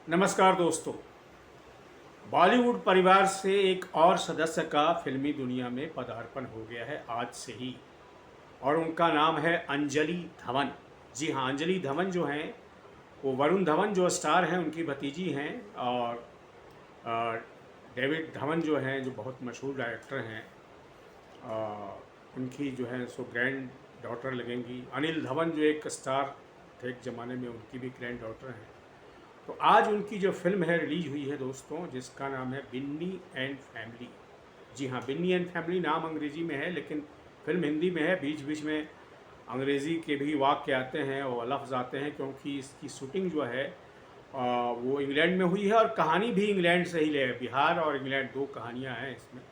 नमस्कार दोस्तों। बॉलीवुड परिवार से एक और सदस्य का फिल्मी दुनिया में पदार्पण हो गया है आज से ही। और उनका नाम है अंजलि धवन। जी हाँ, अंजलि धवन जो हैं वो वरुण धवन जो स्टार हैं उनकी भतीजी हैं। और अ, डेविड धवन जो हैं जो बहुत मशहूर डायरेक्टर हैं, उनकी जो है सो ग्रैंड डॉटर लगेंगी। अनिल धवन जो एक स्टार थे एक ज़माने में, उनकी भी ग्रैंड डॉटर हैं। तो आज उनकी जो फिल्म है रिलीज हुई है दोस्तों, जिसका नाम है बिन्नी एंड फैमिली। जी हाँ, बिन्नी एंड फैमिली नाम अंग्रेजी में है लेकिन फिल्म हिंदी में है। बीच बीच में अंग्रेज़ी के भी वाक्य आते हैं और लफ्ज़ आते हैं, क्योंकि इसकी शूटिंग जो है वो इंग्लैंड में हुई है और कहानी भी इंग्लैंड से ही ले है। बिहार और इंग्लैंड दो कहानियाँ हैं इसमें।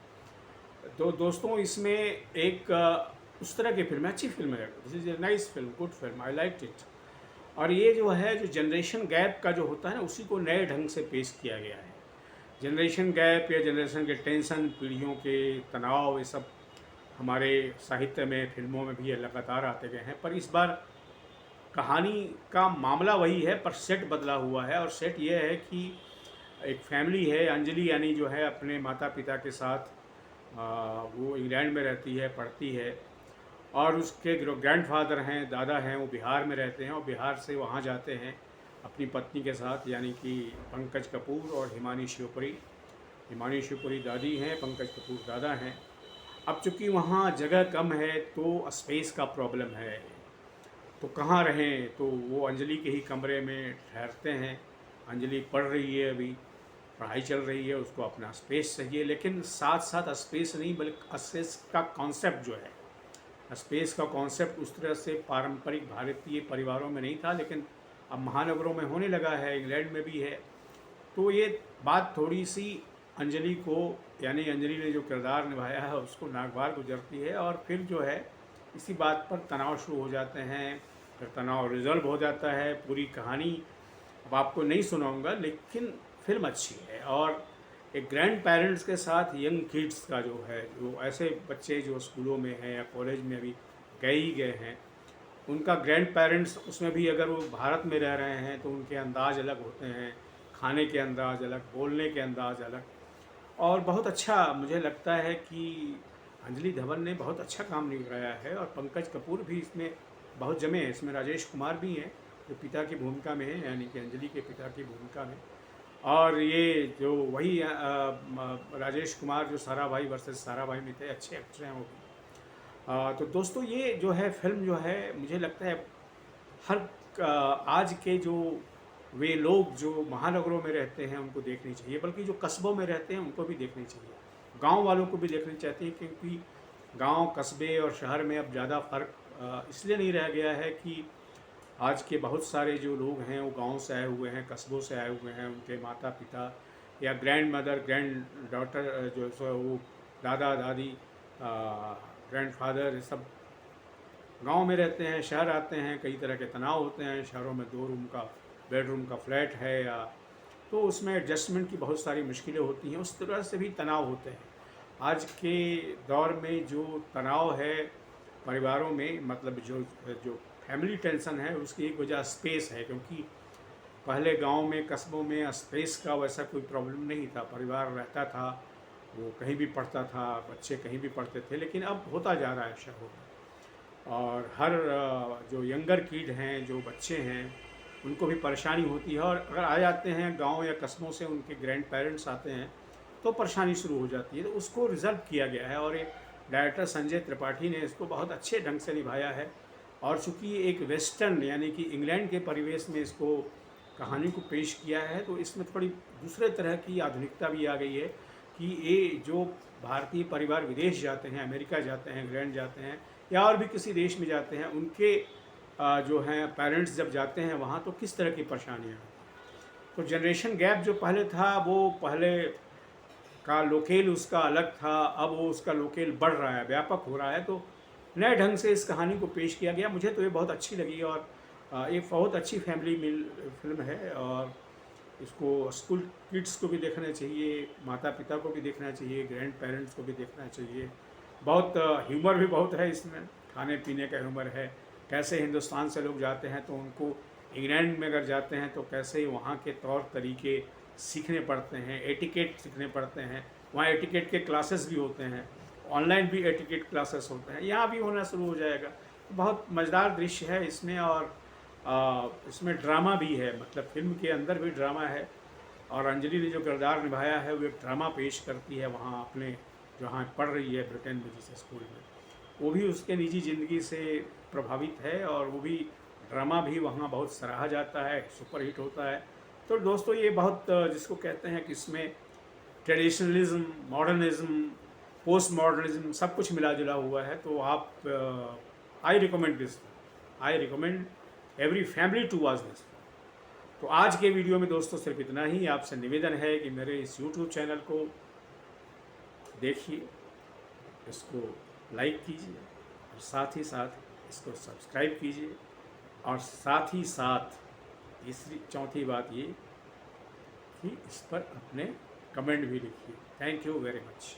तो दोस्तों इसमें एक उस तरह की फिल्म है, अच्छी फिल्म है। This is a nice film, good film, I like it. और ये जो है जो जनरेशन गैप का जो होता है ना, उसी को नए ढंग से पेश किया गया है। जनरेशन गैप या जनरेशन के टेंशन, पीढ़ियों के तनाव, ये सब हमारे साहित्य में, फिल्मों में भी ये लगातार आते गए हैं। पर इस बार कहानी का मामला वही है, पर सेट बदला हुआ है। और सेट ये है कि एक फैमिली है, अंजलि यानी जो है अपने माता पिता के साथ वो इंग्लैंड में रहती है, पढ़ती है। और उसके जो ग्रैंडफादर हैं, दादा हैं, वो बिहार में रहते हैं और बिहार से वहाँ जाते हैं अपनी पत्नी के साथ, यानी कि पंकज कपूर और हिमानी शिवपुरी। हिमानी शिवपुरी दादी हैं, पंकज कपूर दादा हैं। अब चूँकि वहाँ जगह कम है तो स्पेस का प्रॉब्लम है, तो कहाँ रहें, तो वो अंजलि के ही कमरे में ठहरते हैं। अंजलि पढ़ रही है, अभी पढ़ाई चल रही है, उसको अपना स्पेस चाहिए। लेकिन साथ साथ स्पेस नहीं, बल्कि स्पेस का कॉन्सेप्ट जो है, स्पेस का कॉन्सेप्ट उस तरह से पारंपरिक भारतीय परिवारों में नहीं था, लेकिन अब महानगरों में होने लगा है, इंग्लैंड में भी है। तो ये बात थोड़ी सी अंजलि को, यानी अंजलि ने जो किरदार निभाया है उसको नागवार गुजरती है। और फिर जो है इसी बात पर तनाव शुरू हो जाते हैं, फिर तनाव रिजॉल्व हो जाता है। पूरी कहानी अब आपको नहीं सुनाऊंगा, लेकिन फिल्म अच्छी है। और एक ग्रैंड पेरेंट्स के साथ यंग किड्स का जो है, जो ऐसे बच्चे जो स्कूलों में हैं या कॉलेज में अभी गए ही गए हैं, उनका ग्रैंड पेरेंट्स उसमें भी अगर वो भारत में रह रहे हैं तो उनके अंदाज अलग होते हैं, खाने के अंदाज अलग, बोलने के अंदाज अलग। और बहुत अच्छा मुझे लगता है कि अंजलि धवन ने बहुत अच्छा काम निभाया है। और पंकज कपूर भी इसमें बहुत जमे हैं। इसमें राजेश कुमार भी हैं जो पिता की भूमिका में है, यानी कि अंजलि के पिता की भूमिका में। और ये जो वही राजेश कुमार जो साराभाई वर्सेस साराभाई में थे, अच्छे एक्टर हैं वो भी। तो दोस्तों ये जो है फिल्म जो है, मुझे लगता है हर आज के जो वे लोग जो महानगरों में रहते हैं उनको देखनी चाहिए, बल्कि जो कस्बों में रहते हैं उनको भी देखनी चाहिए, गांव वालों को भी देखनी चाहिए। क्योंकि गांव, कस्बे और शहर में अब ज़्यादा फ़र्क इसलिए नहीं रह गया है कि आज के बहुत सारे जो लोग हैं वो गांव से आए हुए हैं, कस्बों से आए हुए हैं। उनके माता पिता या ग्रैंड मदर, ग्रैंड डॉटर, जो सो वो दादा दादी, ग्रैंडफादर, ये सब गांव में रहते हैं, शहर आते हैं, कई तरह के तनाव होते हैं। शहरों में 2 रूम का, बेडरूम का फ्लैट है, या तो उसमें एडजस्टमेंट की बहुत सारी मुश्किलें होती हैं, उस तरह से भी तनाव होते हैं। आज के दौर में जो तनाव है परिवारों में, मतलब जो जो फैमिली टेंशन है, उसकी एक वजह स्पेस है। क्योंकि पहले गांव में, कस्बों में स्पेस का वैसा कोई प्रॉब्लम नहीं था, परिवार रहता था, वो कहीं भी पढ़ता था, बच्चे कहीं भी पढ़ते थे। लेकिन अब होता जा रहा है शहरों में। और हर जो यंगर किड हैं, जो बच्चे हैं, उनको भी परेशानी होती है। और अगर आ जाते हैं गांव या कस्बों से, उनके ग्रैंड पेरेंट्स आते हैं, तो परेशानी शुरू हो जाती है। तो उसको रिजल्व किया गया है और एक डायरेक्टर संजय त्रिपाठी ने इसको बहुत अच्छे ढंग से निभाया है। और चूँकि ये एक वेस्टर्न, यानी कि इंग्लैंड के परिवेश में इसको, कहानी को पेश किया है, तो इसमें थोड़ी दूसरे तरह की आधुनिकता भी आ गई है कि ये जो भारतीय परिवार विदेश जाते हैं, अमेरिका जाते हैं, इंग्लैंड जाते हैं, या और भी किसी देश में जाते हैं, उनके जो हैं पेरेंट्स जब जाते हैं वहाँ, तो किस तरह की परेशानियाँ होती हैं। तो जनरेशन गैप जो पहले था, वो पहले का लोकेल उसका अलग था, अब वो उसका लोकेल बढ़ रहा है, व्यापक हो रहा है। तो नए ढंग से इस कहानी को पेश किया गया। मुझे तो ये बहुत अच्छी लगी। और ये बहुत अच्छी फैमिली फिल्म है। और इसको स्कूल किड्स को भी देखना चाहिए, माता पिता को भी देखना चाहिए, ग्रैंड पेरेंट्स को भी देखना चाहिए। बहुत ह्यूमर भी बहुत है इसमें, खाने पीने का ह्यूमर है। कैसे हिंदुस्तान से लोग जाते हैं तो उनको इंग्लैंड में अगर जाते हैं तो कैसे वहाँ के तौर तरीके सीखने पड़ते हैं, एटिकेट सीखने पड़ते हैं। वहाँ एटिकेट के क्लासेस भी होते हैं, ऑनलाइन भी एटिकेट क्लासेस होते हैं, यहाँ भी होना शुरू हो जाएगा। तो बहुत मज़ेदार दृश्य है इसमें, और इसमें ड्रामा भी है, मतलब फिल्म के अंदर भी ड्रामा है। और अंजलि ने जो किरदार निभाया है वो एक ड्रामा पेश करती है वहाँ अपने जहाँ पढ़ रही है ब्रिटेन में जिस स्कूल में, वो भी उसके निजी ज़िंदगी से प्रभावित है, और वो भी ड्रामा भी वहाँ बहुत सराहा जाता है, सुपरहिट होता है। तो दोस्तों ये बहुत जिसको कहते हैं कि इसमें ट्रेडिशनलिज्म, मॉडर्निज्म, पोस्ट मॉडर्निज्म सब कुछ मिला जुला हुआ है। तो आप I recommend this, I recommend every family to watch this. तो आज के वीडियो में दोस्तों सिर्फ इतना ही। आपसे निवेदन है कि मेरे इस यूट्यूब चैनल को देखिए, इसको लाइक कीजिए, और साथ ही साथ इसको सब्सक्राइब कीजिए, और साथ ही साथ तीसरी चौथी बात ये कि इस पर अपने कमेंट भी लिखिए। Thank you very much.